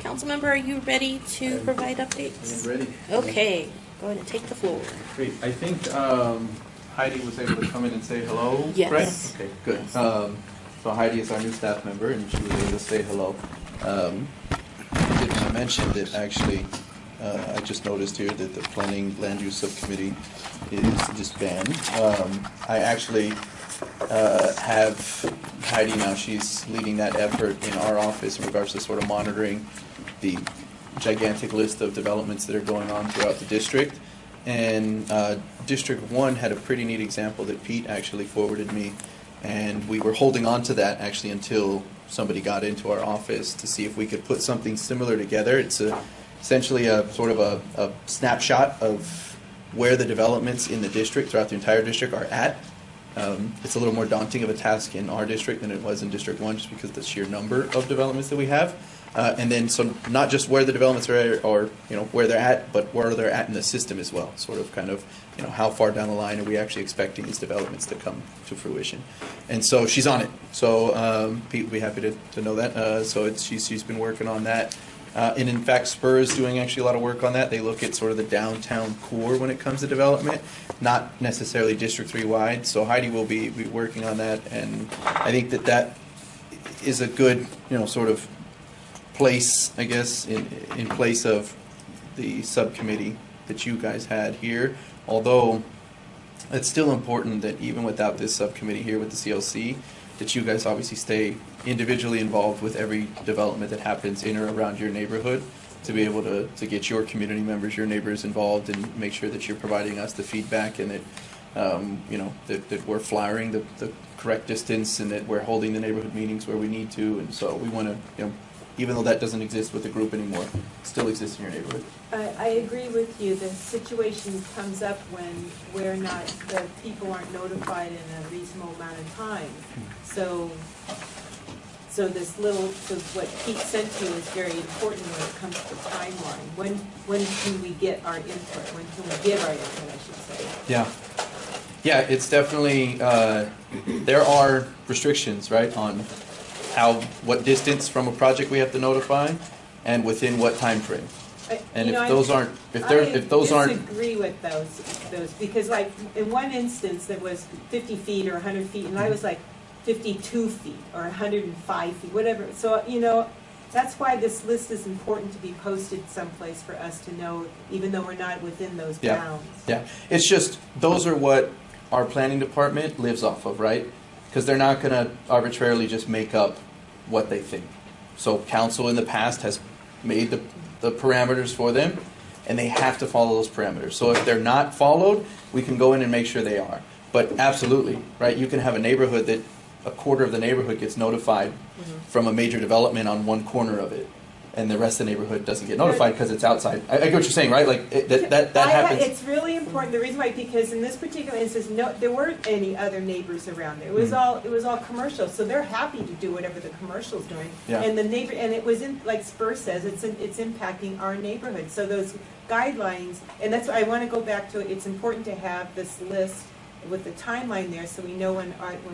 Councilmember, are you ready to provide updates? I am ready. Okay, go ahead and take the floor. Great. I think Heidi was able to come in and say hello. Yes. Right? Okay, good. So Heidi is our new staff member, and she was able to say hello. I didn't mention that actually. I just noticed here that the Planning Land Use Subcommittee is disbanded. I actually have Heidi now. She's leading that effort in our office in regards to sort of monitoring the gigantic list of developments that are going on throughout the district. And District 1 had a pretty neat example that Pete actually forwarded me. And we were holding on to that actually until somebody got into our office to see if we could put something similar together. It's essentially a sort of a snapshot of where the developments in the district, throughout the entire district, are at. It's a little more daunting of a task in our district than it was in District 1 just because of the sheer number of developments that we have. And then so not just where the developments are or where they're at, but where they're at in the system as well. Sort of kind of how far down the line are we actually expecting these developments to come to fruition. And so she's on it. So Pete would be happy to know that. So she's been working on that. And in fact, Spur is doing actually a lot of work on that. They look at sort of the downtown core when it comes to development, not necessarily District 3 wide. So Heidi will be working on that, and I think that is a good sort of place, I guess, in place of the subcommittee that you guys had here. Although it's still important that even without this subcommittee here with the CLC, that you guys obviously stay individually involved with every development that happens in or around your neighborhood, to be able to get your community members, your neighbors involved, and make sure that you're providing us the feedback, and that that we're flyering the correct distance, and that we're holding the neighborhood meetings where we need to. And so we want to, even though that doesn't exist with the group anymore, it still exists in your neighborhood. I agree with you. The situation comes up when the people aren't notified in a reasonable amount of time. So what Pete sent you is very important when it comes to timeline. When can we get our input? When can we give our input, I should say? Yeah, it's definitely, there are restrictions, right, on what distance from a project we have to notify, and within what time frame. And I disagree with those because, like, in one instance there was 50 feet or 100 feet, and I was like 52 feet or 105 feet, whatever. So that's why this list is important to be posted someplace for us to know, even though we're not within those bounds. Yeah, it's just those are what our planning department lives off of, right? Because they're not going to arbitrarily just make up what they think. So council in the past has made the parameters for them, and they have to follow those parameters. So if they're not followed, we can go in and make sure they are. But absolutely, right? You can have a neighborhood that a quarter of the neighborhood gets notified from a major development on one corner of it, and the rest of the neighborhood doesn't get notified because it's outside. I get what you're saying, right? Like that happens. It's really important. The reason why, because in this particular instance, there weren't any other neighbors around there. It was all commercial, so they're happy to do whatever the commercial's doing. Yeah. And it was like Spur says, it's impacting our neighborhood. So those guidelines, and that's why I want to go back to it. It's important to have this list with the timeline there, so we know when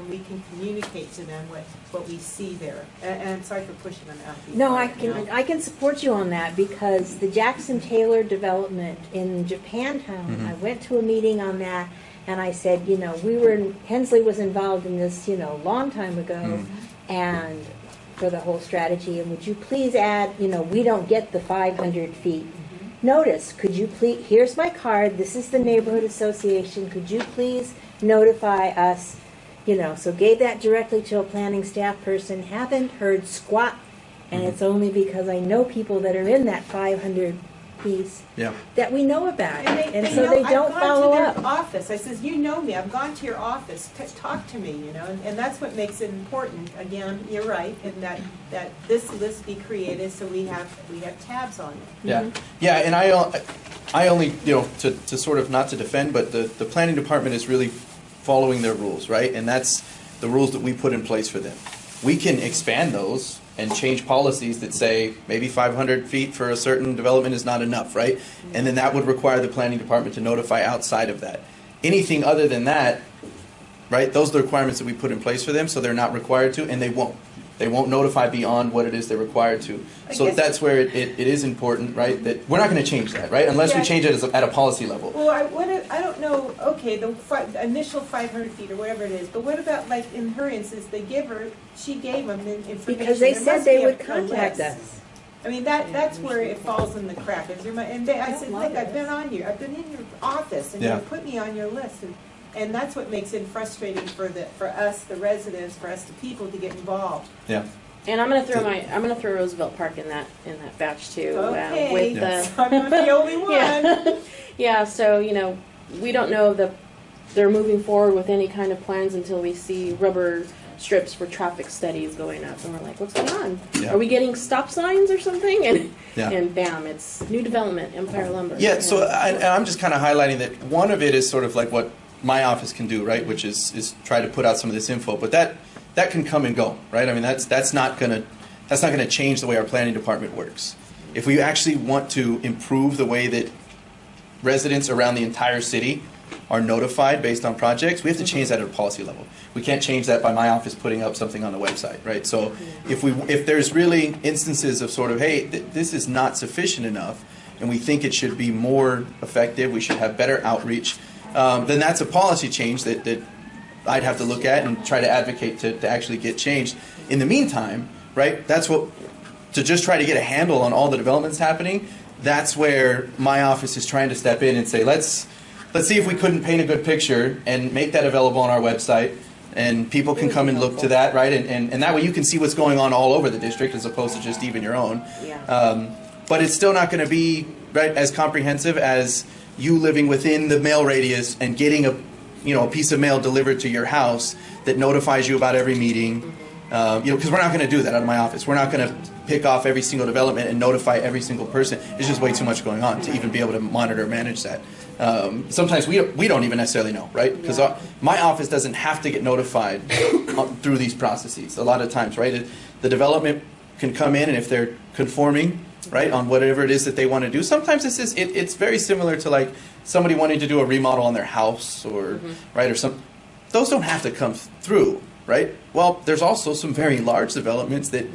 we can communicate to them what we see there. And I'm sorry for pushing on that. No, I can support you on that, because the Jackson Taylor development in Japantown, I went to a meeting on that, and I said, Hensley was involved in this, long time ago, and for the whole strategy, and would you please add, we don't get the 500 feet. Notice, could you please, here's my card, this is the neighborhood association, could you please notify us, so gave that directly to a planning staff person, haven't heard squat, and it's only because I know people that are in that 500 piece that we know about it, and so they don't follow up. I've gone to their office, I says, you know me, I've gone to your office, talk to me, and that's what makes it important. Again, you're right, in that this list be created so we have tabs on it. Yeah, and I only to sort of, not to defend, but the planning department is really following their rules, right? And that's the rules that we put in place for them. We can expand those and change policies that say maybe 500 feet for a certain development is not enough, right? And then that would require the planning department to notify outside of that. Anything other than that, right, those are the requirements that we put in place for them, so they're not required to, and they won't. They won't notify beyond what it is they're required to. I So guess- that's where it is important, right? That we're not going to change that, right? Unless we Yeah. change it at a policy level. Well, I don't know, okay, the initial 500 feet or whatever it is, but what about, like, in her instance, she gave them the information. Because they There said must they be would a contact list. us. I mean, that's where it falls in the crack. I said, look, I've been on you, I've been in your office, and Yeah. you put me on your list, and that's what makes it frustrating for us, the residents, for us, the people, to get involved. Yeah. And I'm gonna throw Roosevelt Park in that batch too. Okay, With Yeah. so I'm not the only one. Yeah. Yeah, so, we don't know that they're moving forward with any kind of plans until we see rubber strips for traffic studies going up. And we're like, what's going on? Yeah. Are we getting stop signs or something? And, Yeah. and bam, it's new development, Empire Lumber. Yeah, so I'm just kind of highlighting that one of it is sort of like what my office can do, right, which is try to put out some of this info, but that can come and go, right? I mean, that's not gonna change the way our planning department works. If we actually want to improve the way that residents around the entire city are notified based on projects, we have to change that at a policy level. We can't change that by my office putting up something on the website, right? So if there's really instances of sort of, hey, this is not sufficient enough, and we think it should be more effective, we should have better outreach, then that's a policy change that I'd have to look at and try to advocate to actually get changed. In the meantime, right, to just try to get a handle on all the developments happening, that's where my office is trying to step in and say, let's see if we couldn't paint a good picture and make that available on our website, and people can come and look to that, right? And that way you can see what's going on all over the district as opposed to just even your own. Yeah. But it's still not going to be right as comprehensive as you living within the mail radius and getting a piece of mail delivered to your house that notifies you about every meeting. Because we're not going to do that out of my office. We're not going to pick off every single development and notify every single person. It's just way too much going on to even be able to monitor or manage that. Sometimes we don't even necessarily know, right? Because my office doesn't have to get notified through these processes. A lot of times, right? The development can come in, and if they're conforming, right, on whatever it is that they want to do, sometimes it's very similar to like somebody wanting to do a remodel on their house or right or some. Those don't have to come through, right? Well, there's also some very large developments that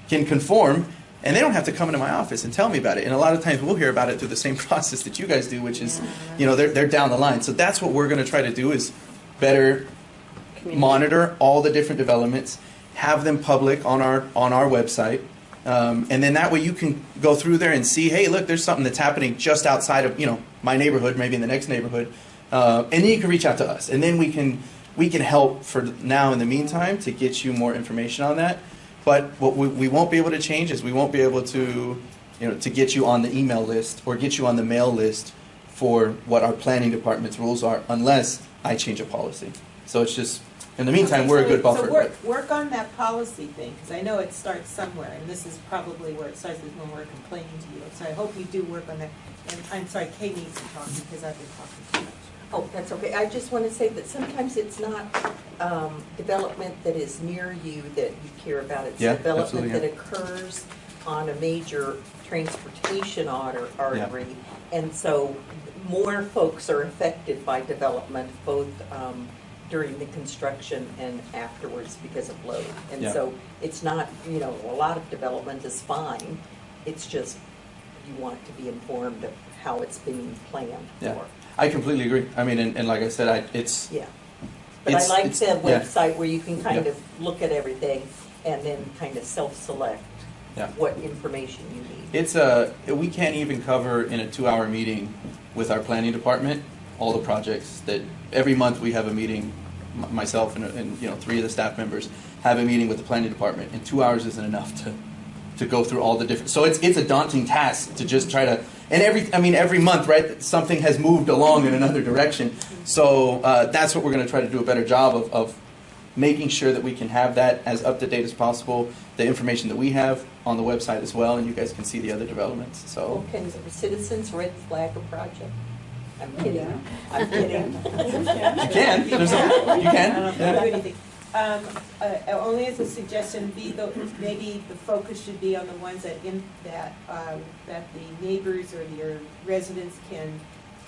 can conform, and they don't have to come into my office and tell me about it. And a lot of times we'll hear about it through the same process that you guys do, which is, they're down the line. So that's what we're going to try to do is better monitor all the different developments, have them public on our website, and then that way you can go through there and see, hey, look, there's something that's happening just outside of my neighborhood, maybe in the next neighborhood, and then you can reach out to us, and then we can help for now in the meantime to get you more information on that. But what we won't be able to change is we won't be able to to get you on the email list or get you on the mail list for what our planning department's rules are unless I change a policy. So it's just, in the meantime, we're a good buffer. So work on that policy thing, because I know it starts somewhere, and this is probably where it starts, is when we're complaining to you. So I hope you do work on that. And I'm sorry, Kay needs to talk because I've been talking too much. Oh, that's okay. I just want to say that sometimes it's not development that is near you that you care about. It's development that occurs on a major transportation artery. And so more folks are affected by development, both during the construction and afterwards because of load. And so it's not, a lot of development is fine. It's just you want to be informed of how it's being planned for. I completely agree. I mean, and like I said, it's... Yeah. But I like the website where you can kind of look at everything and then kind of self-select what information you need. It's we can't even cover in a 2-hour meeting with our planning department all the projects that every month we have a meeting. Myself and 3 of the staff members have a meeting with the planning department, and 2 hours isn't enough to go through all the different. So it's a daunting task to just try to. And every month, right, something has moved along in another direction. So that's what we're going to try to do a better job of making sure that we can have that as up to date as possible. The information that we have on the website as well, and you guys can see the other developments. So. Well, can citizens red flag a project? I'm kidding. Yeah. I'm kidding. You can. You can. I don't do anything. Only as a suggestion, maybe the focus should be on the ones that the neighbors or your residents can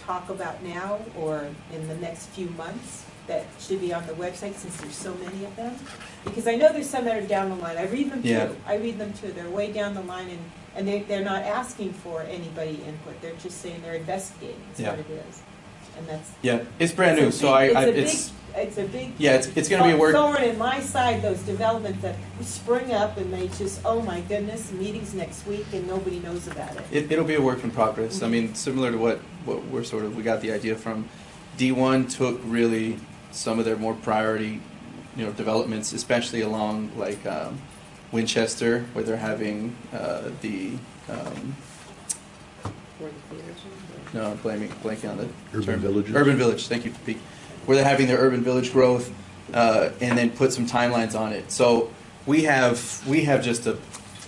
talk about now or in the next few months. that should be on the website since there's so many of them? Because I know there's some that are down the line. I read them Yeah. too. I read them too. They're way down the line and they're not asking for anybody input. They're just saying they're investigating. That's Yeah. what it is. And that's. Yeah, it's brand new, it's a so big- it's a big. yeah, it's going to be a work. Thorn in my side, those developments that spring up and they just, oh my goodness, meetings next week and nobody knows about it. It'll be a work in progress. I mean, similar to what we're we got the idea from. D1 took really some of their more priority, developments, especially along like Winchester, where they're having no, I'm blanking on the Urban term. villages? Urban village. Thank you, Pete. Where they're having their urban village growth, and then put some timelines on it. So we have just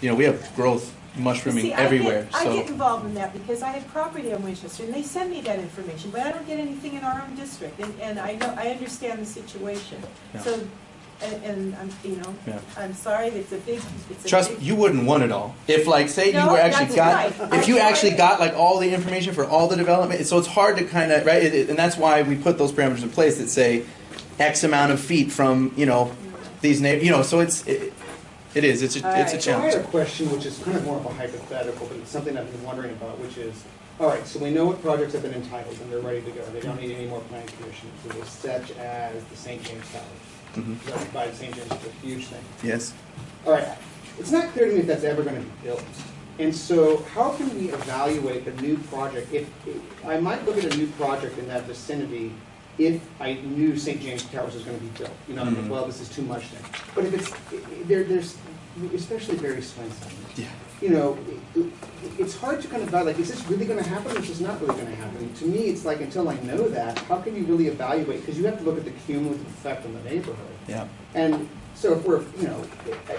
we have growth mushrooming See, everywhere. I So get involved in that because I have property on Winchester and they send me that information, but I don't get anything in our own district. And I know, I understand the situation. Yeah. So, and I'm, Yeah. I'm sorry, it's a big. trust me, you wouldn't want it all. If like say No, you were actually that's got right. if you I'm actually sorry. got like all the information for all the development, so it's hard to kind of right, and that's why we put those parameters in place that say X amount of feet from these neighbors. So it's a All right. challenge. So I had a question, which is kind of more of a hypothetical, but it's something I've been wondering about, which is, all right, so we know what projects have been entitled and they're ready to go. They don't need any more planning commissioners. So it's such as the St. James Tower. Mhm. By St. James is a huge thing. Yes. All right, it's not clear to me if that's ever going to be built. And so how can we evaluate a new project? If I might look at a new project in that vicinity if I knew St. James Towers was going to be built. I think, well, this is too much then. But if it's, there's, especially Barry Swenson, Yeah. It's hard to kind of evaluate, like, is this really going to happen or is this not really going to happen? To me, it's like, until I know that, how can you really evaluate? Because you have to look at the cumulative effect on the neighborhood. Yeah. And so if we're,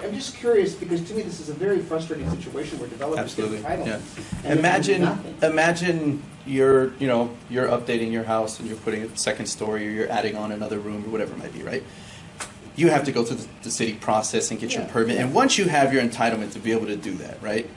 I'm just curious, because to me, this is a very frustrating situation where developers get Absolutely. entitled. Yeah. and Imagine you're updating your house and you're putting a second story or you're adding on another room or whatever it might be, right? You have to go through the city process and get your permit. And once you have your entitlement to be able to do that, right?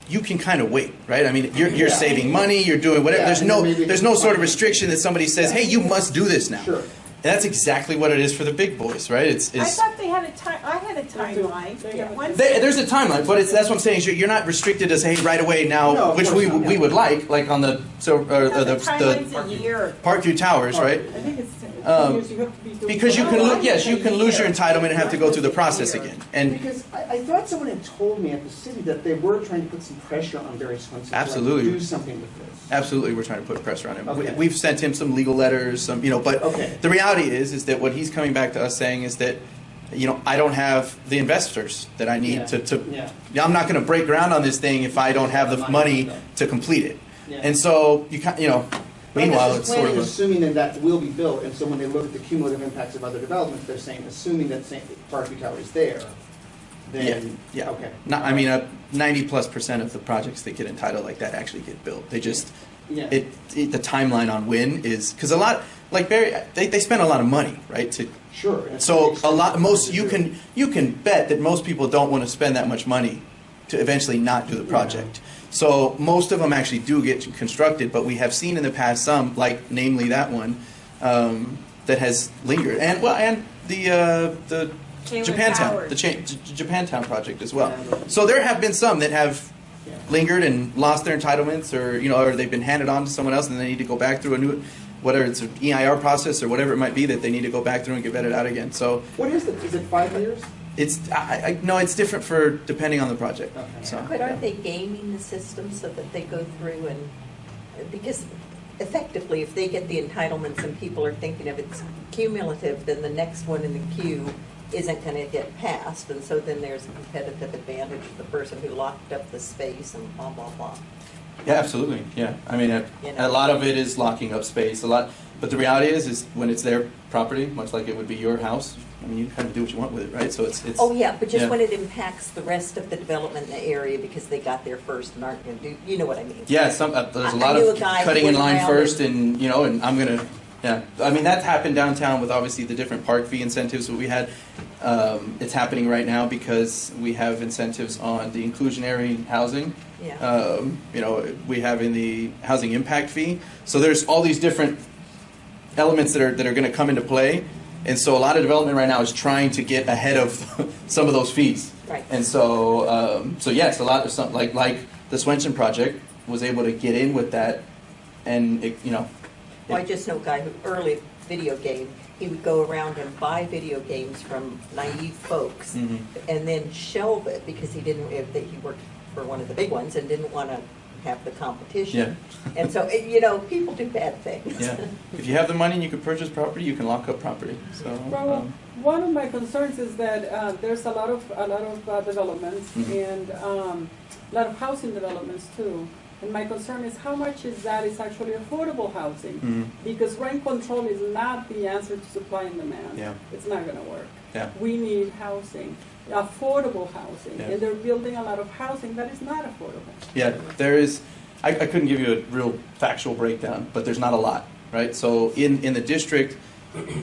You can kind of wait, right? I mean, you're saving money, you're doing whatever. Yeah, there's no sort of restriction that somebody says, hey, you must do this now. Sure. And that's exactly what it is for the big boys, right? I thought they had a time, I had a timeline. Once There's a timeline, but that's what I'm saying. Is you're not restricted to say right away now, No, of which course not. we would like on the the timeline's a year. Parkview Towers, right? I think it's 10 Um, years you have to be doing. Because you can Oh, you can lose your entitlement and have to go through the process again. And Because I thought someone had told me at the city that they were trying to put some pressure on Barry Swenson to Absolutely. do something with this. absolutely, we're trying to put pressure on him. Okay. We've sent him some legal letters, but Okay. the reality is that what he's coming back to us saying is that I don't have the investors that I need Yeah. I'm not going to break ground on this thing if I don't have the money to complete it. Yeah. And so meanwhile, But it's this sort planning of assuming that that will be built, and so when they look at the cumulative impacts of other developments, they're saying, assuming that Parkview Tower is there, then, yeah. okay. 90+% of the projects that get entitled like that actually get built. They just Yeah. the timeline on when is because a lot like Barry they spend a lot of money, right? Sure. and it's So pretty a lot expensive most to you do. can bet that most people don't want to spend that much money to eventually not do the project. So most of them actually do get constructed, but we have seen in the past some, like namely that one, that has lingered, and the Taylor Japantown, Towers. Japantown project as well. Yeah. So there have been some that have Yeah. lingered and lost their entitlements, or they've been handed on to someone else, and they need to go back through a new, whether it's an EIR process or whatever it might be, that they need to go back through and get vetted out again. So What is it 5 years? it's no, it's different for depending on the project. Okay. So But aren't they gaming the system so that they go through and, because effectively, if they get the entitlements and people are thinking of it's cumulative, then the next one in the queue isn't going to get passed, and so then there's a competitive advantage of the person who locked up the space and blah, blah, blah. yeah, absolutely, yeah. I mean, a lot of it is locking up space, but the reality is when it's their property, much like it would be your house. I mean, you kind of do what you want with it, right? So it's Oh, yeah, but just yeah. when it impacts the rest of the development in the area because they got there first and aren't going to do, you know what I mean? Yeah, there's a I lot knew of a guy who cutting in went line around first, and- and I'm gonna, yeah. I mean, that's happened downtown with obviously the different park fee incentives that we had. It's happening right now because we have incentives on the inclusionary housing. Yeah. We have in the housing impact fee. So there's all these different elements that are going to come into play. And so a lot of development right now is trying to get ahead of some of those fees. Right. And so, yes, a lot of something like the Swenson project was able to get in with that, and it, Well, I just know a guy who early video game. He would go around and buy video games from naive folks, Mhm. and then shelve it because he didn't. He worked for one of the big ones and didn't want to have the competition. Yeah. And so, people do bad things. yeah, if you have the money and you can purchase property, you can lock up property. So. Well, one of my concerns is that there's a lot of developments Mhm. and a lot of housing developments too. And my concern is how much is actually affordable housing? Mhm. Because rent control is not the answer to supply and demand. Yeah. It's not going to work. Yeah. We need housing, affordable housing, Yeah. and they're building a lot of housing that is not affordable. Yeah, there is. I couldn't give you a real factual breakdown, but there's not a lot, right? So in the district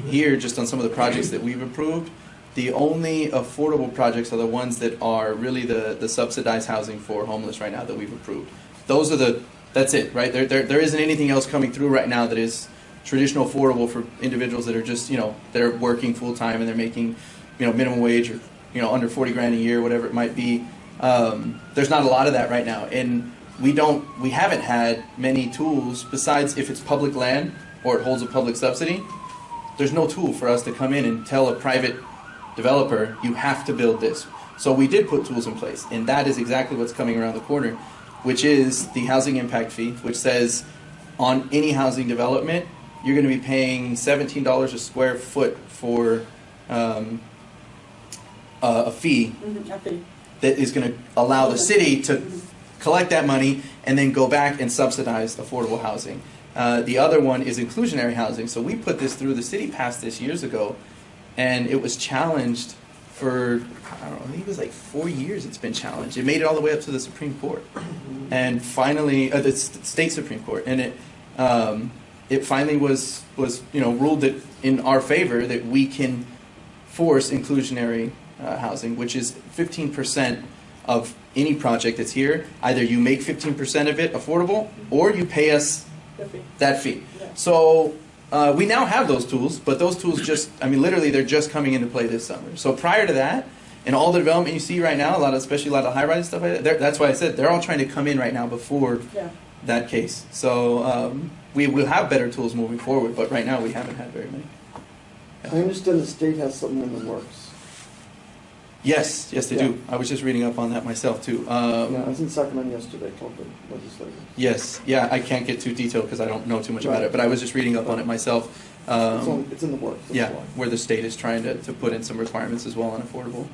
here, just on some of the projects that we've approved, the only affordable projects are the ones that are really the subsidized housing for homeless right now that we've approved. Those are that's it, right? There isn't anything else coming through right now that is traditional affordable for individuals that are just, they're working full time and they're making, minimum wage or, under 40 grand a year, whatever it might be. There's not a lot of that right now. And we haven't had many tools besides if it's public land or it holds a public subsidy. There's no tool for us to come in and tell a private developer, you have to build this. So we did put tools in place, and that is exactly what's coming around the corner, which is the housing impact fee, which says on any housing development, you're going to be paying $17 a square foot for a fee I think. that is going to allow the city to collect that money and then go back and subsidize affordable housing. The other one is inclusionary housing. So we put this through, the city passed this years ago, and it was challenged for, I don't know, I think it was like 4 years it's been challenged. It made it all the way up to the Supreme Court. And finally, the state Supreme Court. And it finally was ruled that in our favor that we can force inclusionary housing, which is 15% of any project that's here. Either you make 15% of it affordable, or you pay us that fee. Yeah. So we now have those tools, but those tools literally they're just coming into play this summer. So prior to that, and all the development you see right now, especially a lot of high-rise stuff like that, that's why I said they're all trying to come in right now before that case. So we will have better tools moving forward, but right now we haven't had very many. I understand the state has something in the works. Yes, they do. I was just reading up on that myself too. I was in Sacramento yesterday, talking to legislators. Yes, I can't get too detailed because I don't know too much about it, but I was just reading up on it myself. It's in the works. That's why. Where the state is trying to put in some requirements as well on affordable.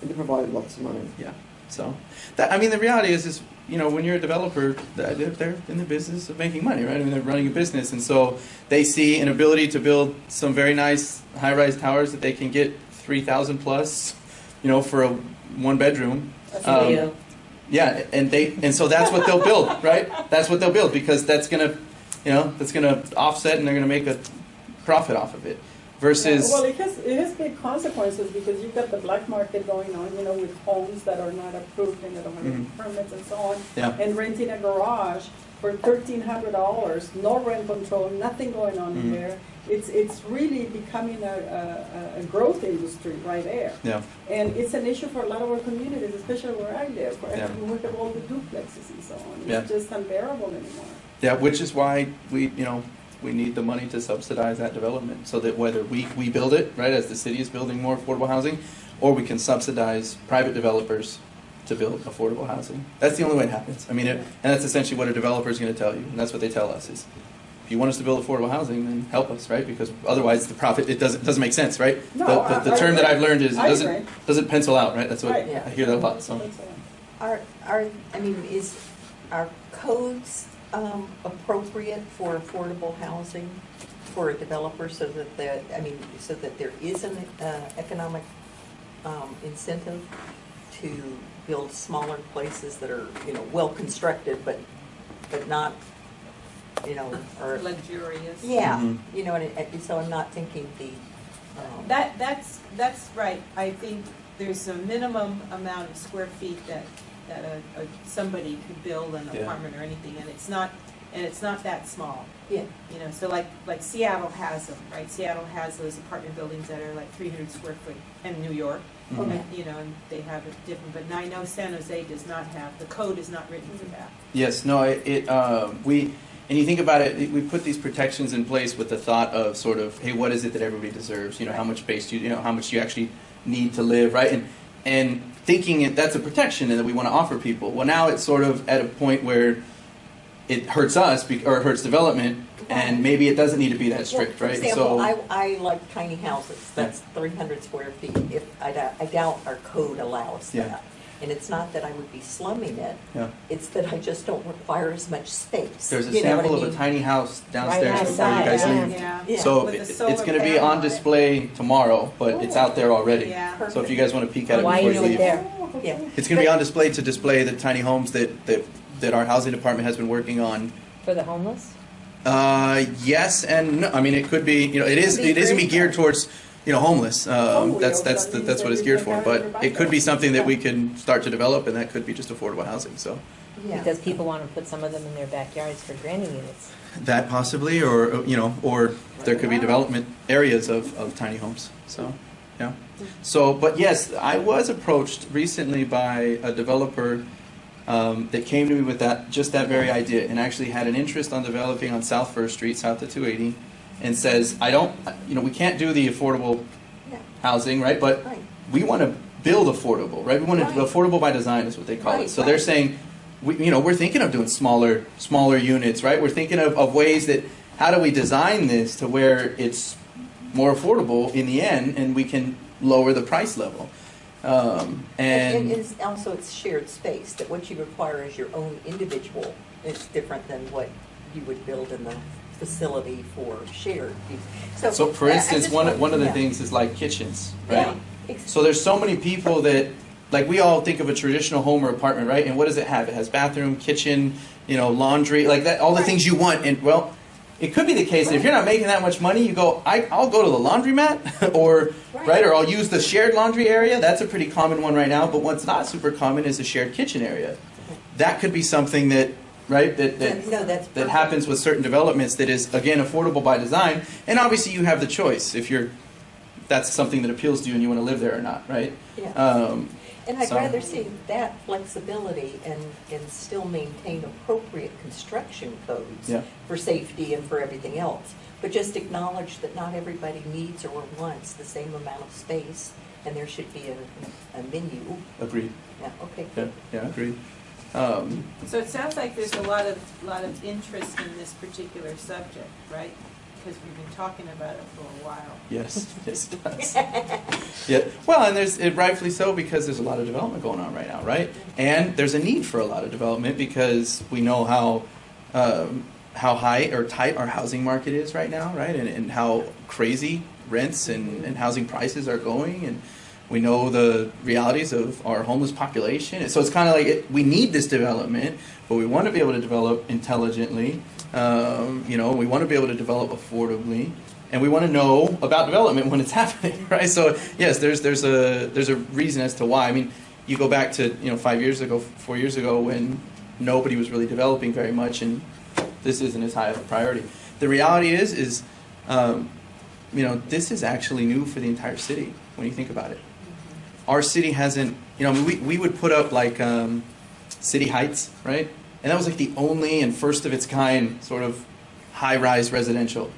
And they provide lots of money. Yeah. So, the reality is when you're a developer, they're in the business of making money, right? I mean, they're running a business, and so they see an ability to build some very nice high-rise towers that they can get 3,000 plus, for a one-bedroom. Yeah, and so that's what they'll build, right? That's what they'll build because that's gonna offset, and they're gonna make a profit off of it. Versus, Well, it has big consequences because you've got the black market going on, with homes that are not approved and that don't have any permits and so on, and renting a garage for $1,300, no rent control, nothing going on in there. It's really becoming a growth industry right there. Yeah. And it's an issue for a lot of our communities, especially where I live, where we have all the duplexes and so on. It's just unbearable anymore. Yeah, which is why we need the money to subsidize that development so that whether we build it, right, as the city is building more affordable housing, or we can subsidize private developers to build affordable housing. That's the only way it happens. I mean, and that's essentially what a developer is going to tell you, and that's what they tell us is, if you want us to build affordable housing, then help us, right? Because otherwise the profit, it doesn't make sense, right? No, the term that I've learned is I doesn't pencil out, right? That's what Right. I hear that a lot. So Is our codes appropriate for affordable housing for a developer so that there is an economic incentive to build smaller places that are well constructed but not or Luxurious. yeah Mhm. and so I'm not thinking That's right. I think there's a minimum amount of square feet that somebody could build an apartment or anything, and it's not and it's not that small. Yeah. You know, so like Seattle has them, right? Seattle has those apartment buildings that are like 300 square foot, and New York, Okay. you know, and they have it different, but I know San Jose does not have, the code is not written for that. Yes, no, and you think about it, we put these protections in place with the thought of sort of, hey, what is it that everybody deserves? You know, how much space you know, how much you actually need to live, right? And thinking that's a protection and that we want to offer people. Well, now it's sort of at a point where it hurts us or it hurts development, and maybe it doesn't need to be that strict, Well, right? For example, So, I like tiny houses, that's 300 square feet. If, I doubt our code allows Yeah. that. And it's not that I would be slumming it, yeah. it's that I just don't require as much space. There's a You know what sample I of a mean? tiny house downstairs before you outside, guys yeah. leave. Yeah. So With the it's solar going to be panel on on it. display tomorrow, but it's out there already. Yeah. So if you guys want to peek at it Why before is you it leave. there? Yeah. It's going to be on display to display the tiny homes that our housing department has been working on. For the homeless? Yes and no. I mean, it could be. You know, it is going to be geared towards, you know, homeless. That's what it's geared for. But it could be something that we can start to develop, and that could be just affordable housing. So Yeah. Because people want to put some of them in their backyards for granny units. that possibly, or you know, or there could be development areas of tiny homes. So yeah. So, but yes, I was approached recently by a developer that came to me with that very idea, and actually had an interest on developing on South First Street, south of 280, and says, we can't do the affordable Yeah. housing, right? But Right. we want to build affordable, right? We want to Right. affordable by design is what they call it. Right, So they're right. saying, we're thinking of doing smaller units, right? We're thinking of ways that, how do we design this to where it's more affordable in the end, and we can lower the price level. And it's also it's shared space, that what you require is your own individual. It's different than what you would build in the facility for shared use. So for I instance, just one of the yeah. things is like kitchens, Yeah. right? So there's so many people that, like, we all think of a traditional home or apartment, right? And what does it have? It has bathroom, kitchen, laundry, like that, all the things you want. And well, it could be the case that if you're not making that much money, you go, I'll go to the laundromat, or or I'll use the shared laundry area. That's a pretty common one right now. But what's not super common is a shared kitchen area. That could be something that, right, that happens with certain developments that is, again, affordable by design. And obviously you have the choice if that's something that appeals to you and you want to live there or not, right? Yeah. And I'd so- rather see that flexibility and still maintain appropriate construction codes Yeah. for safety and for everything else. But just acknowledge that not everybody needs or wants the same amount of space, and there should be a menu. Agreed. Yeah, okay, Yeah, good. yeah, agreed. So it sounds like there's a lot of interest in this particular subject, right? Because we've been talking about it for a while. Yes, yes, it does. Yeah, well, and rightfully so, because there's a lot of development going on right now, right? And there's a need for a lot of development because we know how high or tight our housing market is right now, right? And how crazy rents and housing prices are going, and we know the realities of our homeless population. And so it's kind of like we need this development, but we want to be able to develop intelligently. We want to be able to develop affordably, and we want to know about development when it's happening, right? So yes, there's a reason as to why. I mean, you go back to 4 years ago when nobody was really developing very much, and this isn't as high of a priority. The reality is this is actually new for the entire city when you think about it. Our city hasn't, we would put up like City Heights, right? And that was like the only and first of its kind sort of high-rise residential.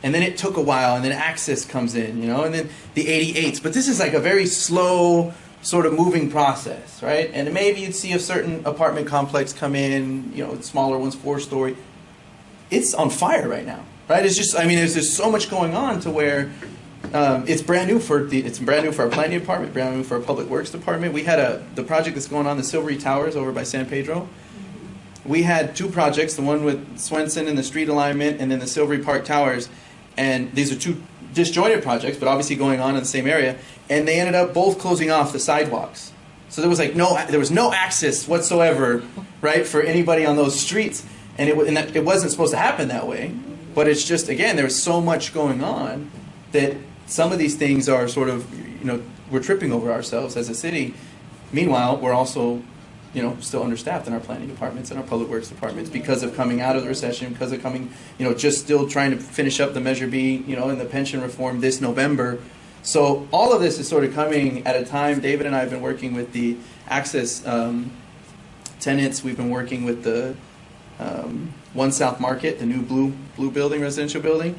And then it took a while, and then Access comes in, and then the 88s. But this is like a very slow sort of moving process, right? And maybe you'd see a certain apartment complex come in, smaller ones, 4-story. It's on fire right now, right? It's just, there's just so much going on to where it's brand new for our planning department, brand new for our public works department. We had the project that's going on, the Silvery Towers over by San Pedro. We had 2 projects, the one with Swenson and the street alignment, and then the Silvery Park Towers. And these are 2 disjointed projects, but obviously going on in the same area. And they ended up both closing off the sidewalks. So there was no access whatsoever, right, for anybody on those streets. And it wasn't supposed to happen that way. But it's just, again, there was so much going on that some of these things are sort of, we're tripping over ourselves as a city. Meanwhile, we're also still understaffed in our planning departments and our public works departments because of coming out of the recession, because of coming, just still trying to finish up the Measure B, and the pension reform this November. So all of this is sort of coming at a time. David and I have been working with the Access tenants. We've been working with the One South Market, the new blue building, residential building,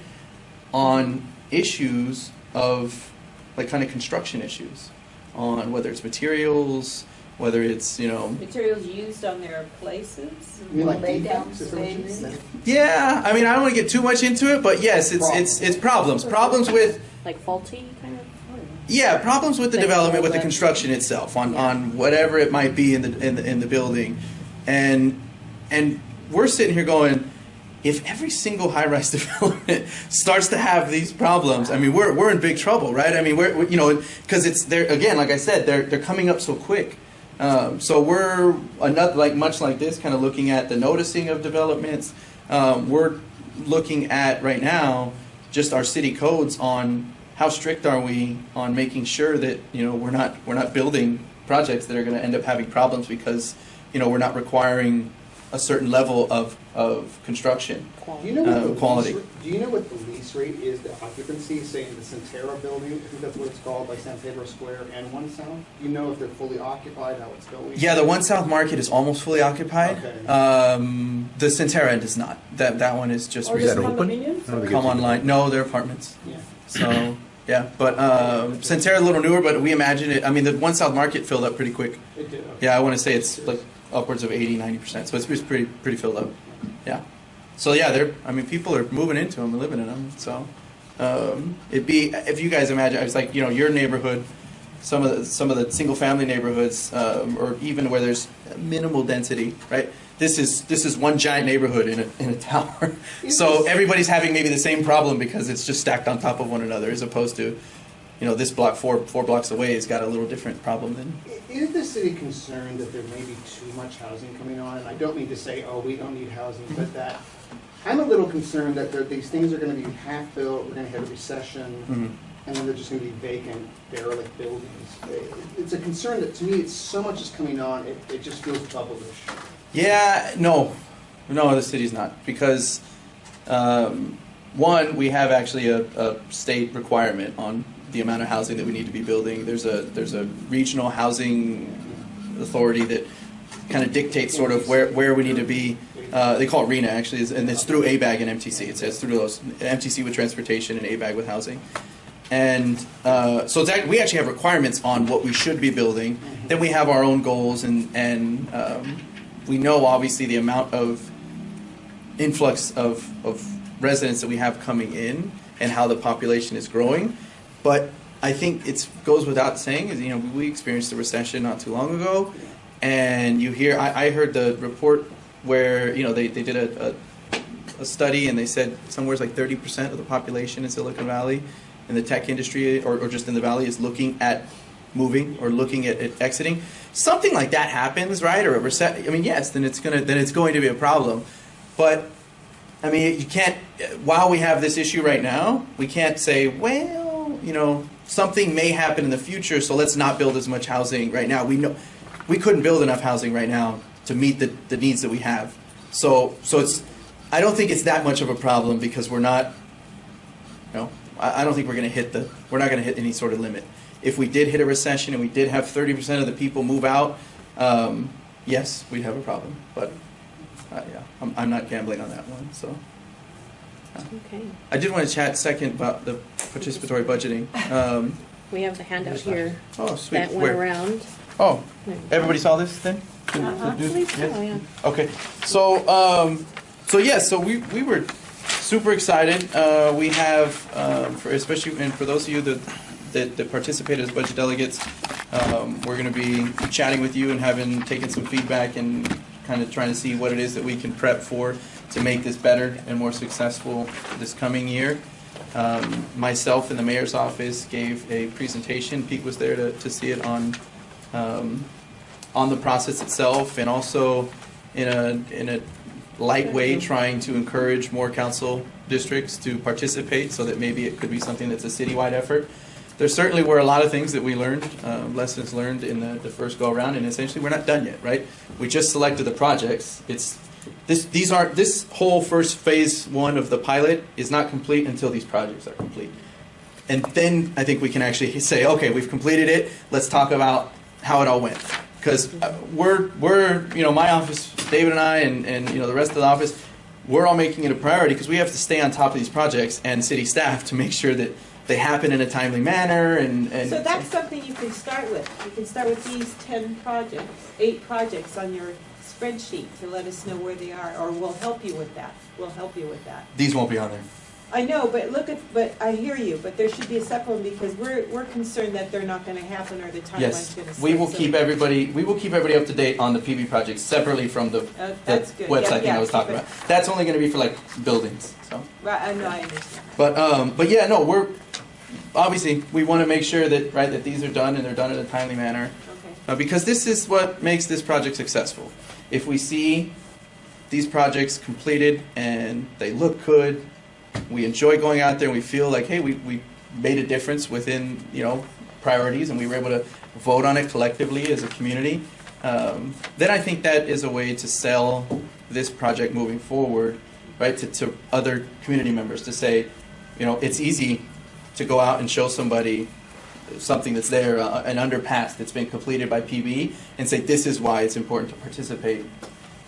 on issues of like kind of construction issues, on whether it's materials, whether it's Materials used on their places? You mean like Lay defects, down is that what you space. mean? Yeah, I mean, I don't want to get too much into it, but yes, it's problems with, Like faulty kind of? yeah, problems with the Like development, with the mold. construction itself, on whatever it might be in the building, and we're sitting here going, if every single high-rise development starts to have these problems, I mean, we're in big trouble, right? I mean, we're because it's they're, again, like I said, they're coming up so quick. So we're much like this, kind of looking at the noticing of developments. We're looking at right now just our city codes on how strict are we on making sure that we're not building projects that are going to end up having problems because we're not requiring a certain level of construction. Do you know what the quality. Do you know what the lease rate is, the occupancy, say in the Centera building? I think that's what it's called, by San Pedro Square and One South. Do you know if they're fully occupied, how it's going? Yeah, the One South Market is almost fully occupied. Okay. The Centera end is not. That one is just Or recently just open? condominiums? come online. No, they're apartments. Yeah. So yeah, but Centera a little newer, but we imagine it. I mean, the One South Market filled up pretty quick. It did, okay. Yeah, I want to say it's like upwards of 80-90%. So it's pretty filled up. Yeah. So yeah, people are moving into them and living in them. So it'd be, if you guys imagine, it's like your neighborhood, some of the single family neighborhoods, or even where there's minimal density, right? This is one giant neighborhood in a tower. So everybody's having maybe the same problem because it's just stacked on top of one another, as opposed to this block four blocks away has got a little different problem than. Is the city concerned that there may be too much housing coming on? And I don't mean to say, oh, we don't need housing, but that I'm a little concerned that these things are going to be half built, we're going to have a recession, and then they're just going to be vacant, derelict buildings. It's a concern that, to me, it's so much is coming on, it just feels bubblish. Yeah, no, the city's not, because one, we have actually a state requirement on the amount of housing that we need to be building. There's a regional housing authority that kind of dictates sort of where we need to be. They call it RENA actually, and it's through ABAG and MTC. It says through those, MTC with transportation and ABAG with housing. And so we actually have requirements on what we should be building. Then we have our own goals, and we know obviously the amount of influx of residents that we have coming in and how the population is growing. But I think it goes without saying, is we experienced a recession not too long ago, and I heard the report where they did a study, and they said somewhere like 30% of the population in Silicon Valley in the tech industry or just in the valley is looking at moving or looking at exiting. Something like that happens, right? Or a recession. I mean, yes, then it's going to be a problem. But I mean, you can't. While we have this issue right now, we can't say, well, something may happen in the future, so let's not build as much housing right now. We know we couldn't build enough housing right now to meet the needs that we have. So it's. I don't think it's that much of a problem because we're not. I don't think we're going to hit we're not going to hit any sort of limit. If we did hit a recession and we did have 30% of the people move out, yes, we'd have a problem. But yeah, I'm not gambling on that one. So. Okay. I did want to chat second about the participatory budgeting. We have the handout here Oh, sweet. that went Where? around. Oh, everybody saw this then? I believe so, yeah. Okay. So we were super excited. We have, for those of you that participated as budget delegates, we're going to be chatting with you and taking some feedback and kind of trying to see what it is that we can prep for to make this better and more successful this coming year. Myself and the mayor's office gave a presentation. Pete was there to see it on the process itself, and also in a light way trying to encourage more council districts to participate, so that maybe it could be something that's a citywide effort. there certainly were a lot of things that we learned, lessons learned in the first go around, and essentially we're not done yet, right? We just selected the projects. This whole first phase one of the pilot is not complete until these projects are complete. And then I think we can actually say, okay, we've completed it. Let's talk about how it all went. Because we're my office, David and I, and the rest of the office, we're all making it a priority because we have to stay on top of these projects and city staff to make sure that they happen in a timely manner. And so that's something you can start with. You can start with these 8 projects on your spreadsheet to let us know where they are, or we'll help you with that. These won't be on there. I know, but I hear you, but there should be a separate one because we're concerned that they're not gonna happen or the timeline's gonna slip. We will keep everybody up to date on the PB projects separately from the website thing I was talking about. That's only gonna be for like buildings, so. Right, I know, I understand. But yeah, no, we're, obviously, we wanna make sure that, right, that these are done and they're done in a timely manner. Okay. Because this is what makes this project successful. If we see these projects completed and they look good, we enjoy going out there and we feel like, hey, we made a difference within, priorities, and we were able to vote on it collectively as a community, then I think that is a way to sell this project moving forward, right, to other community members, to say, it's easy to go out and show somebody something that's there, an underpass that's been completed by PB, and say this is why it's important to participate.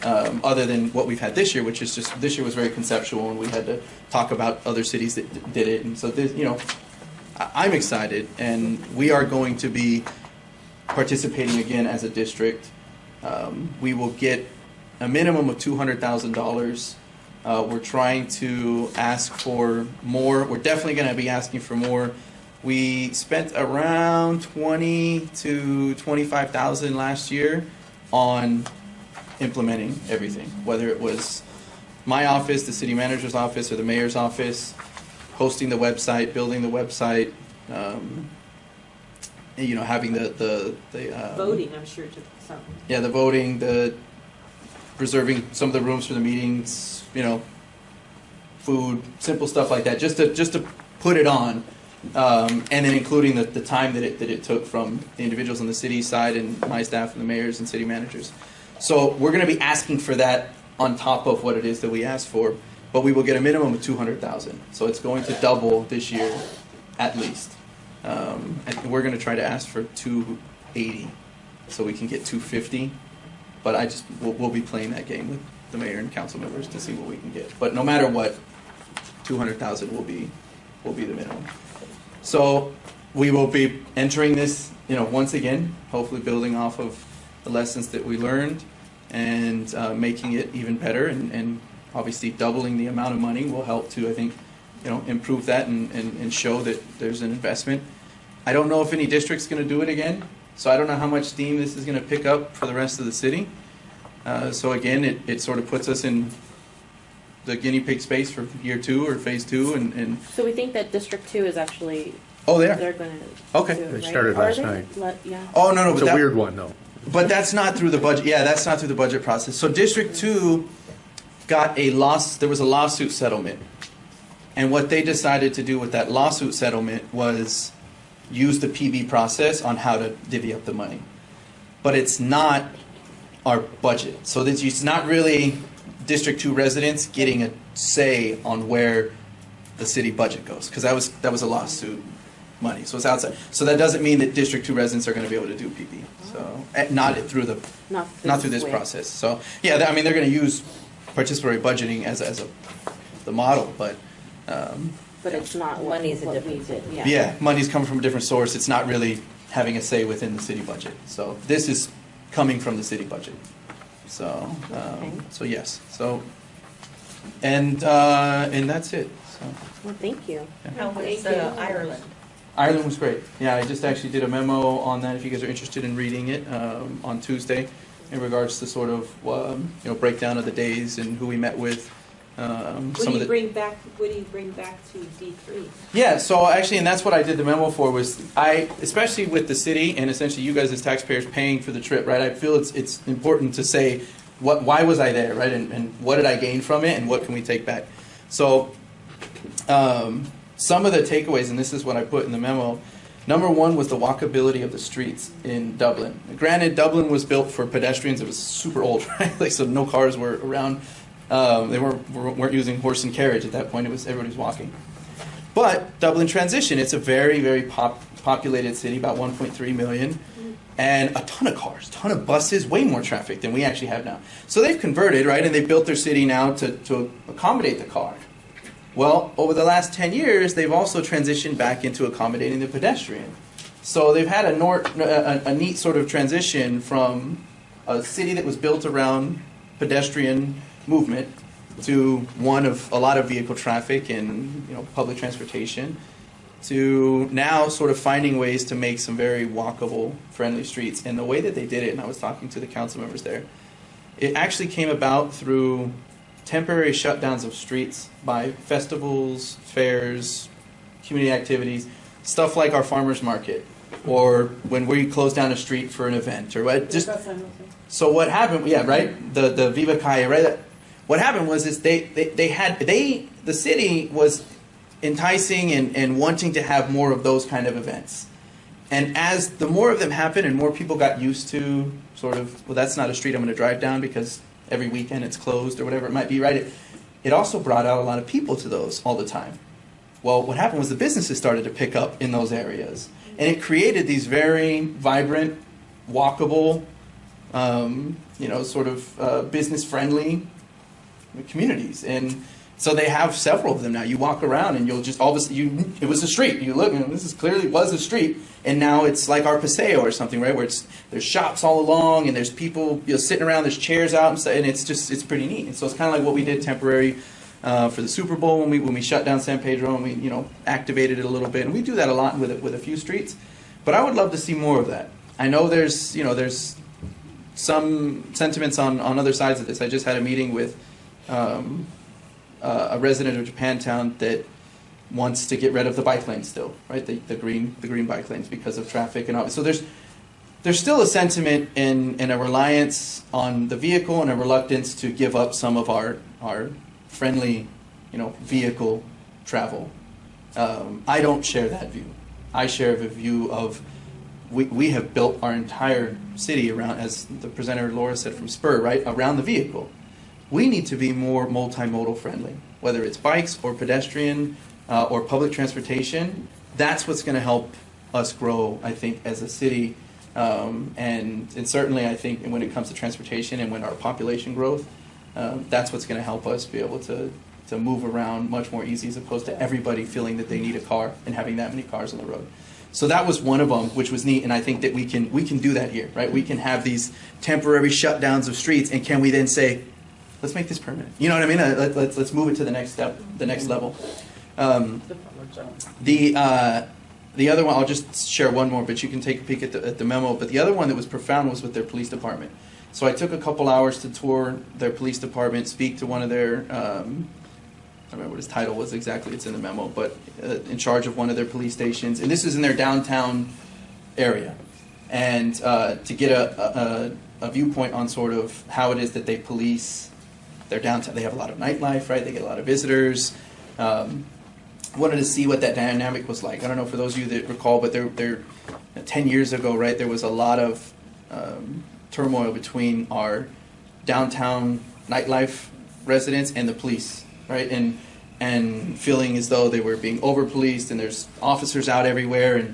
Other than what we've had this year, which is just, this year was very conceptual, and we had to talk about other cities that did it. And so, this, I'm excited, and we are going to be participating again as a district. We will get a minimum of $200,000. We're trying to ask for more. We're definitely going to be asking for more. We spent around $20,000 to $25,000 last year on implementing everything, whether it was my office, the city manager's office, or the mayor's office, hosting the website, building the website, having the voting, I'm sure, to something. Yeah, the voting, the reserving some of the rooms for the meetings, food, simple stuff like that, just to put it on, and then including the time that it took from the individuals on the city side and my staff and the mayors and city managers. So we're going to be asking for that on top of what it is that we asked for, but we will get a minimum of $200,000. So it's going to double this year, at least. And we're going to try to ask for $280, so we can get $250. But we'll be playing that game with the mayor and council members to see what we can get. But no matter what, $200,000 will be the minimum. So we will be entering this, once again, hopefully building off of the lessons that we learned and making it even better, and obviously doubling the amount of money will help to, I think, improve that and show that there's an investment. I don't know if any district's going to do it again, so I don't know how much steam this is going to pick up for the rest of the city. So again, it sort of puts us in the guinea pig space for year 2 or phase 2, and So we think that District 2 is actually. Oh, they are? They're going to. Okay. They started last night. Yeah. Oh, no, It's a weird one, though. But that's not through the budget. Yeah, that's not through the budget process. So District 2 got a loss. There was a lawsuit settlement. And what they decided to do with that lawsuit settlement was use the PB process on how to divvy up the money. But it's not our budget. So it's not really District 2 residents getting a say on where the city budget goes, because that was a lawsuit money. So it's outside. So that doesn't mean that District 2 residents are going to be able to do PB. So not through this process. So yeah, they're going to use participatory budgeting as the model, but it's not what we did. Yeah, money's coming from a different source. It's not really having a say within the city budget. So this is coming from the city budget. So so yes. So and that's it. So. Well, thank you. Yeah. How was Ireland? Ireland was great. Yeah, I just actually did a memo on that if you guys are interested in reading it on Tuesday in regards to sort of breakdown of the days and who we met with. What do you bring back to D3? Yeah, so actually, and that's what I did the memo for, was especially with the city and essentially you guys as taxpayers paying for the trip, right? I feel it's important to say why was I there, right? And what did I gain from it, and what can we take back? So some of the takeaways, and this is what I put in the memo, Number one was the walkability of the streets in Dublin. Granted, Dublin was built for pedestrians. It was super old, right? Like, so no cars were around. They weren't using horse and carriage at that point. It was everybody's walking. But Dublin transition, it's a very, very populated city, about 1.3 million, and a ton of cars, a ton of buses, way more traffic than we actually have now. So they've converted, right, and they built their city now to accommodate the car. Well, over the last 10 years, they've also transitioned back into accommodating the pedestrian. So they've had a neat sort of transition from a city that was built around pedestrian movement to one of a lot of vehicle traffic and public transportation, to now sort of finding ways to make some very walkable, friendly streets. And the way that they did it, and I was talking to the council members there, it actually came about through temporary shutdowns of streets by festivals, fairs, community activities, stuff like our farmers market, or when we close down a street for an event, or what. Just so what happened? Yeah, right. The Viva Calle, right. What happened was the city was enticing and wanting to have more of those kind of events, and as the more of them happened and more people got used to sort of, well, that's not a street I'm going to drive down because every weekend it's closed or whatever it might be, right? It also brought out a lot of people to those all the time. Well, what happened was the businesses started to pick up in those areas, and it created these very vibrant, walkable, sort of business-friendly communities. And so they have several of them now. You walk around and you'll just all of a sudden, it was a street. You look and this is clearly was a street, and now it's like our Paseo or something, right? Where there's shops all along and there's people sitting around. There's chairs out and stuff, and it's pretty neat. And so it's kind of like what we did temporary for the Super Bowl when we shut down San Pedro and we activated it a little bit. And we do that a lot with a few streets. But I would love to see more of that. I know there's some sentiments on other sides of this. I just had a meeting with a resident of Japantown that wants to get rid of the bike lanes still, right? The green bike lanes because of traffic and all. So there's still a sentiment and a reliance on the vehicle and a reluctance to give up some of our friendly, vehicle travel. I don't share that view. I share the view of we have built our entire city around, as the presenter Laura said from Spur, right, around the vehicle. We need to be more multimodal friendly, whether it's bikes or pedestrian or public transportation. That's what's going to help us grow, I think, as a city. And certainly, I think, when it comes to transportation and when our population growth, that's what's going to help us be able to move around much more easy, as opposed to everybody feeling that they need a car and having that many cars on the road. So that was one of them, which was neat, and I think that we can do that here, right? We can have these temporary shutdowns of streets, and can we then say, let's make this permanent? You know what I mean? Let's move it to the next step, the next level. The other one, I'll just share one more, but you can take a peek at the memo. But the other one that was profound was with their police department. So I took a couple hours to tour their police department, speak to one of their, I don't remember what his title was exactly, it's in the memo, but in charge of one of their police stations. And this is in their downtown area. And to get a viewpoint on sort of how it is that they police their downtown. They have a lot of nightlife, right? They get a lot of visitors. Wanted to see what that dynamic was like. I don't know, for those of you that recall, but there 10 years ago, right, there was a lot of turmoil between our downtown nightlife residents and the police, right? And feeling as though they were being over-policed, and there's officers out everywhere,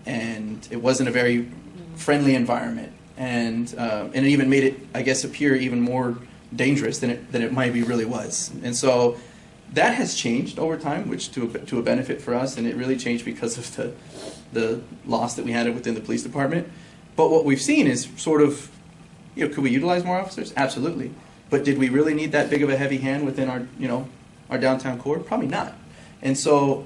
and it wasn't a very friendly environment, and it even made it, I guess, appear even more dangerous than it might be really was. And so that has changed over time, which to a benefit for us, and it really changed because of the loss that we had within the police department. But what we've seen is sort of, could we utilize more officers? Absolutely. But did we really need that big of a heavy hand within our downtown core? Probably not. And so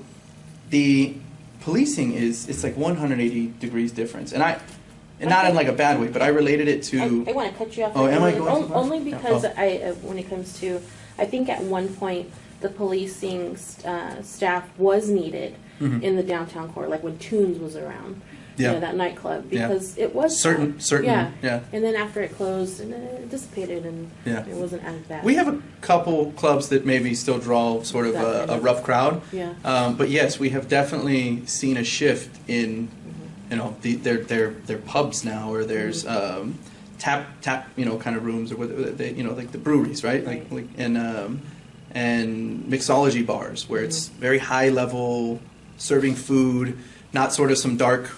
the policing it's like 180 degrees difference. And not in like a bad way, but I related it to. I want to cut you off. Oh, am I going? Only because when it comes to, I think at one point the policing staff was needed in the downtown core, like when Tunes was around. Yeah. that nightclub, Yeah. because it was Certain, yeah. And then after it closed, and then it dissipated, and Yeah. it wasn't as bad. We have a couple clubs that maybe still draw sort of That kind a of- rough crowd. Yeah. But yes, we have definitely seen a shift in, their pubs now, or there's tap, kind of rooms, or what they, like the breweries, right? Like and mixology bars, where it's very high level, serving food, not sort of some dark,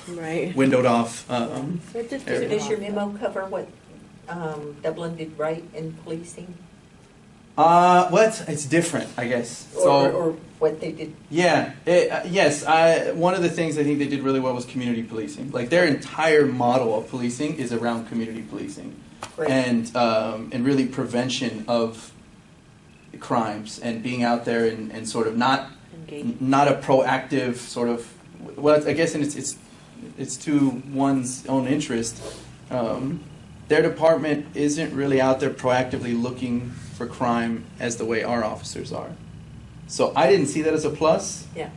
Right. windowed off. So it did So take does off. your memo cover what Dublin did right in policing? It's different, I guess. Or what they did? Yeah, yes. One of the things I think they did really well was community policing. Like their entire model of policing is around community policing, Great. and really prevention of crimes, and being out there and sort of not a proactive sort of. Well, I guess it's to one's own interest. Their department isn't really out there proactively looking for crime as the way our officers are. So I didn't see that as a plus. Yeah.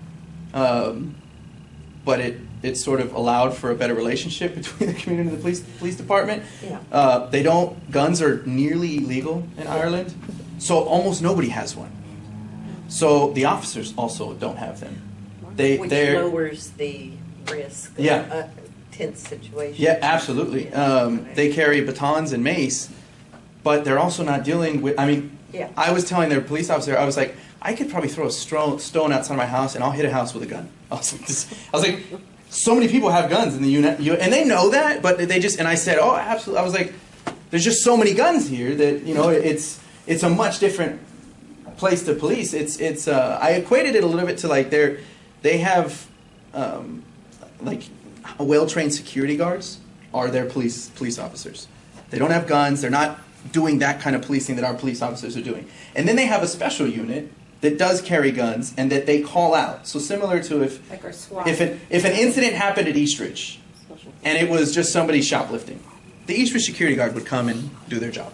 But it sort of allowed for a better relationship between the community and the police department. Yeah. Guns are nearly illegal in Ireland, so almost nobody has one. So the officers also don't have them. Which lowers the risk of Yeah. a tense situation. Yeah, absolutely. They carry batons and mace, but they're also not dealing with. Yeah. I was telling their police officer, I was like, I could probably throw a stone outside my house, and I'll hit a house with a gun. I was like, so many people have guns in the unit, and they know that, but they just. And I said, oh, absolutely. I was like, there's just so many guns here that it's a much different place to police. It's. I equated it a little bit to like they have like well-trained security guards are their police officers. They don't have guns. They're not doing that kind of policing that our police officers are doing. And then they have a special unit that does carry guns and that they call out. So similar to Like our SWAT. if an incident happened at Eastridge and it was just somebody shoplifting, the Eastridge security guard would come and do their job.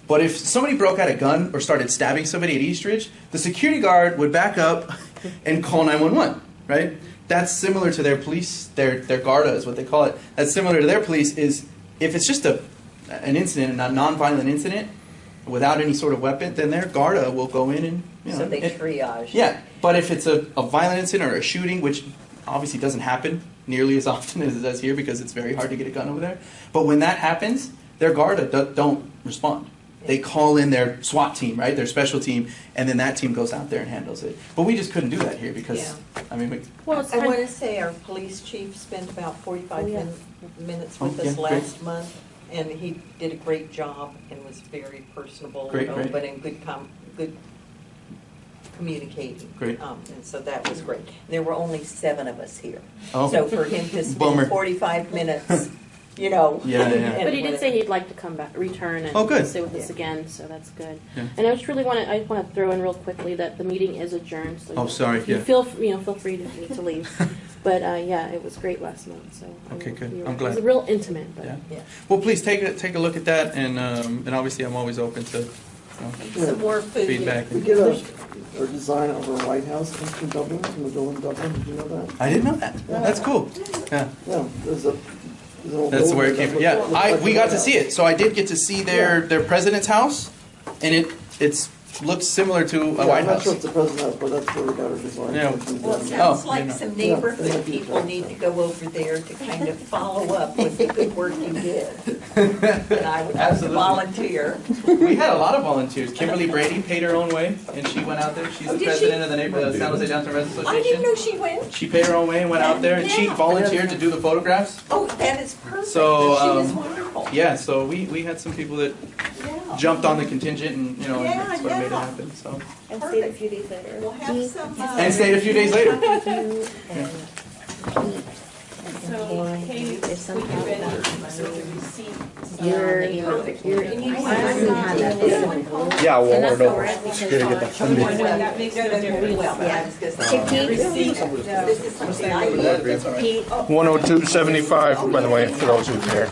But if somebody broke out a gun or started stabbing somebody at Eastridge, the security guard would back up and call 911, right? That's similar to their police, their Garda is what they call it. That's similar to their police is if it's just an incident, a non-violent incident, without any sort of weapon, then their Garda will go in and, So they triage. Yeah, but if it's a violent incident or a shooting, which obviously doesn't happen nearly as often as it does here because it's very hard to get a gun over there, but when that happens, their Garda don't respond. They call in their SWAT team, right? Their special team, and then that team goes out there and handles it. But we just couldn't do that here because, Yeah. Well, it's I kind want to say our police chief spent about 45 minutes with Oh, us yeah, last month, and he did a great job and was very personable, Great, and great. open, and good communicating. Great. And so that was great. There were only 7 of us here. Oh. So for him to Bummer. spend 45 minutes, Yeah. and But he did with- say he'd like to come back, return, and Oh, good. stay with us Yeah. again. So that's good. Yeah. And I just really want to throw in real quickly that the meeting is adjourned. So Oh, sorry, if you yeah. feel free to leave. But yeah, it was great last month. So Okay, good. we I'm glad. It was real intimate. But Yeah. Yeah. Well, please take a look at that, and obviously I'm always open to Some more food. feedback. We get a design of our White House in Dublin, from the building in Dublin, did you know that? I didn't know that. That's cool. Yeah. Yeah, there's a. That's where it came from. Yeah, we got to see it. So I did get to see their president's house, and it's looks similar to a White I'm not House. sure it's the president's house, but that's where we got our design. Yeah. Well, it Oh, sounds like you know. some Yeah. neighborhood people need to go over there to kind of follow up with the good work you did. And I would Absolutely. volunteer. We had a lot of volunteers. Kimberly Brady paid her own way, and she went out there. She's Oh, the did president she? of the neighborhood San Jose Downtown Residents I didn't Association. know she went. She paid her own way and went out there, and she Yeah. volunteered to do the photographs. Oh, that is perfect. So, She was um, wonderful. Yeah, so we had some people that Yeah. jumped on the contingent, and and Yeah, that's what made it yeah. happen. So And stayed a few days later. We'll have some. and stayed a few days later. So, Katie, There's some would you ready about so the receipt? You're, I haven't had that before. Yeah, well, And or that's no. all right, because Gotta get that funded. That makes no difference. Well, but I was just Hey, saying, Pete, this is something I did. Pete, 102.75, by the way, for those who care.